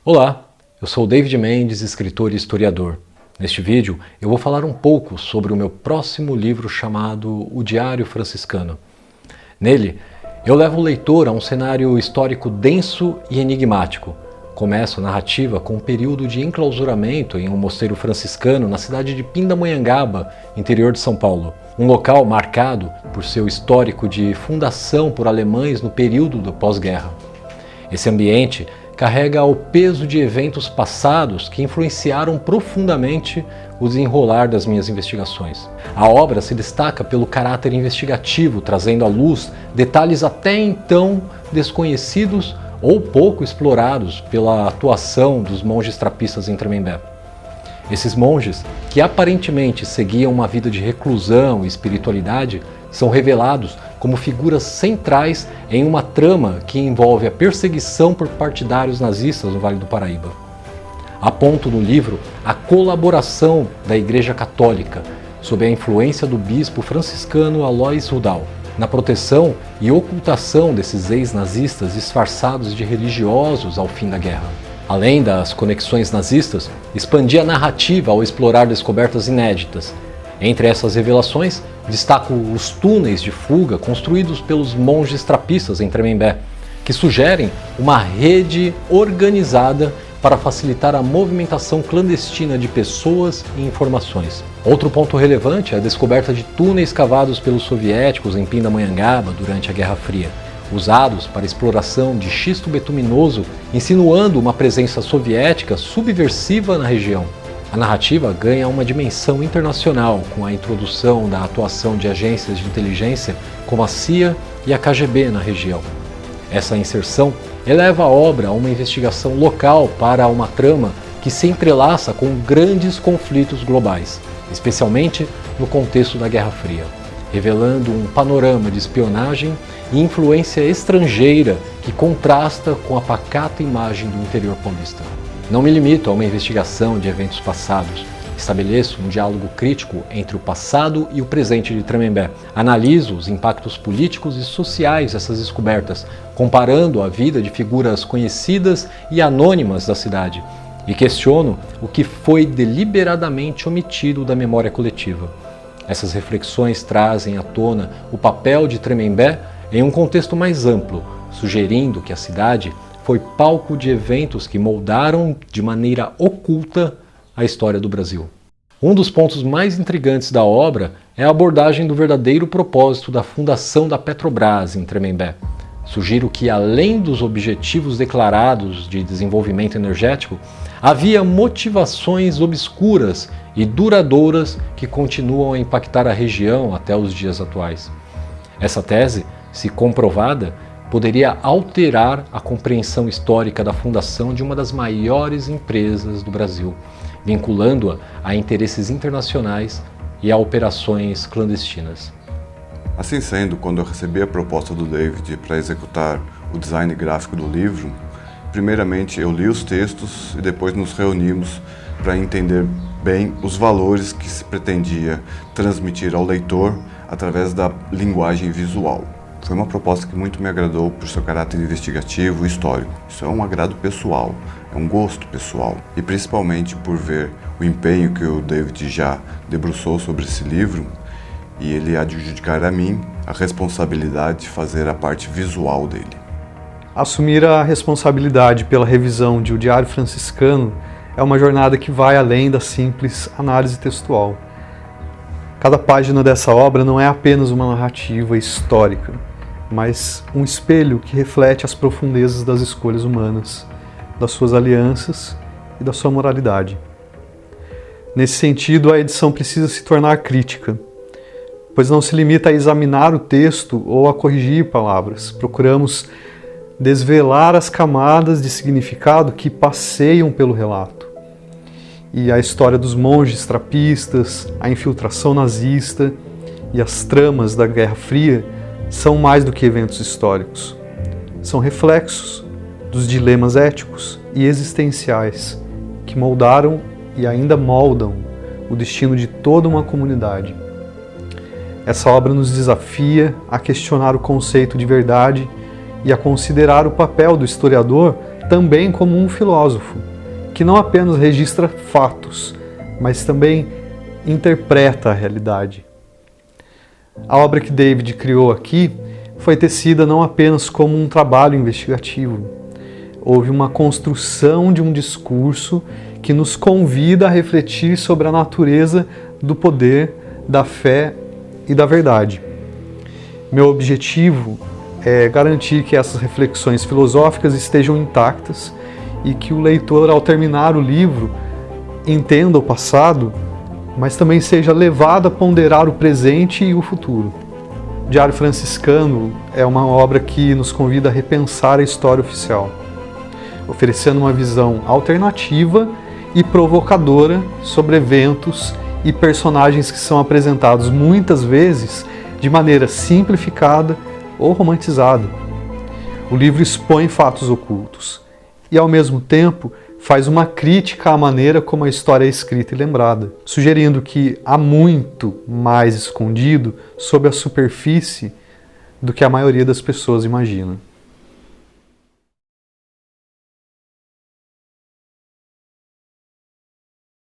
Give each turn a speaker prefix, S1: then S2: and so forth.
S1: Olá, eu sou o David Mendes, escritor e historiador. Neste vídeo eu vou falar um pouco sobre o meu próximo livro chamado O Diário Franciscano. Nele, eu levo o leitor a um cenário histórico denso e enigmático. Começo a narrativa com um período de enclausuramento em um mosteiro franciscano na cidade de Pindamonhangaba, interior de São Paulo. Um local marcado por seu histórico de fundação por alemães no período do pós-guerra. Esse ambiente carrega o peso de eventos passados que influenciaram profundamente o desenrolar das minhas investigações. A obra se destaca pelo caráter investigativo, trazendo à luz detalhes até então desconhecidos ou pouco explorados pela atuação dos monges trapistas em Tremembé. Esses monges, que aparentemente seguiam uma vida de reclusão e espiritualidade, são revelados como figuras centrais em uma trama que envolve a perseguição por partidários nazistas no Vale do Paraíba. Aponto no livro a colaboração da Igreja Católica, sob a influência do bispo franciscano Alois Rudal, na proteção e ocultação desses ex-nazistas disfarçados de religiosos ao fim da guerra. Além das conexões nazistas, expandi a narrativa ao explorar descobertas inéditas. Entre essas revelações, destaco os túneis de fuga construídos pelos monges trapistas em Tremembé, que sugerem uma rede organizada para facilitar a movimentação clandestina de pessoas e informações. Outro ponto relevante é a descoberta de túneis cavados pelos soviéticos em Pindamonhangaba durante a Guerra Fria, usados para exploração de xisto betuminoso, insinuando uma presença soviética subversiva na região. A narrativa ganha uma dimensão internacional com a introdução da atuação de agências de inteligência como a CIA e a KGB na região. Essa inserção eleva a obra a uma investigação local para uma trama que se entrelaça com grandes conflitos globais, especialmente no contexto da Guerra Fria, revelando um panorama de espionagem e influência estrangeira que contrasta com a pacata imagem do interior paulista. Não me limito a uma investigação de eventos passados. Estabeleço um diálogo crítico entre o passado e o presente de Tremembé. Analiso os impactos políticos e sociais dessas descobertas, comparando a vida de figuras conhecidas e anônimas da cidade, e questiono o que foi deliberadamente omitido da memória coletiva. Essas reflexões trazem à tona o papel de Tremembé em um contexto mais amplo, sugerindo que a cidade foi palco de eventos que moldaram de maneira oculta a história do Brasil. Um dos pontos mais intrigantes da obra é a abordagem do verdadeiro propósito da fundação da Petrobras em Tremembé. Sugiro que, além dos objetivos declarados de desenvolvimento energético, havia motivações obscuras e duradouras que continuam a impactar a região até os dias atuais. Essa tese, se comprovada, poderia alterar a compreensão histórica da fundação de uma das maiores empresas do Brasil, vinculando-a a interesses internacionais e a operações clandestinas.
S2: Assim sendo, quando eu recebi a proposta do David para executar o design gráfico do livro, primeiramente eu li os textos e depois nos reunimos para entender bem os valores que se pretendia transmitir ao leitor através da linguagem visual. Foi uma proposta que muito me agradou por seu caráter investigativo e histórico. Isso é um agrado pessoal, é um gosto pessoal. E principalmente por ver o empenho que o David já debruçou sobre esse livro e ele adjudicar a mim a responsabilidade de fazer a parte visual dele.
S3: Assumir a responsabilidade pela revisão de O Diário Franciscano é uma jornada que vai além da simples análise textual. Cada página dessa obra não é apenas uma narrativa histórica, mas um espelho que reflete as profundezas das escolhas humanas, das suas alianças e da sua moralidade. Nesse sentido, a edição precisa se tornar crítica, pois não se limita a examinar o texto ou a corrigir palavras. Procuramos desvelar as camadas de significado que passeiam pelo relato. E a história dos monges trapistas, a infiltração nazista e as tramas da Guerra Fria são mais do que eventos históricos. São reflexos dos dilemas éticos e existenciais que moldaram e ainda moldam o destino de toda uma comunidade. Essa obra nos desafia a questionar o conceito de verdade e a considerar o papel do historiador também como um filósofo, que não apenas registra fatos, mas também interpreta a realidade. A obra que David criou aqui foi tecida não apenas como um trabalho investigativo. Houve uma construção de um discurso que nos convida a refletir sobre a natureza do poder, da fé e da verdade. Meu objetivo é garantir que essas reflexões filosóficas estejam intactas e que o leitor, ao terminar o livro, entenda o passado, mas também seja levado a ponderar o presente e o futuro. O Diário Franciscano é uma obra que nos convida a repensar a história oficial, oferecendo uma visão alternativa e provocadora sobre eventos e personagens que são apresentados muitas vezes de maneira simplificada ou romantizada. O livro expõe fatos ocultos e, ao mesmo tempo, faz uma crítica à maneira como a história é escrita e lembrada, sugerindo que há muito mais escondido sob a superfície do que a maioria das pessoas imagina.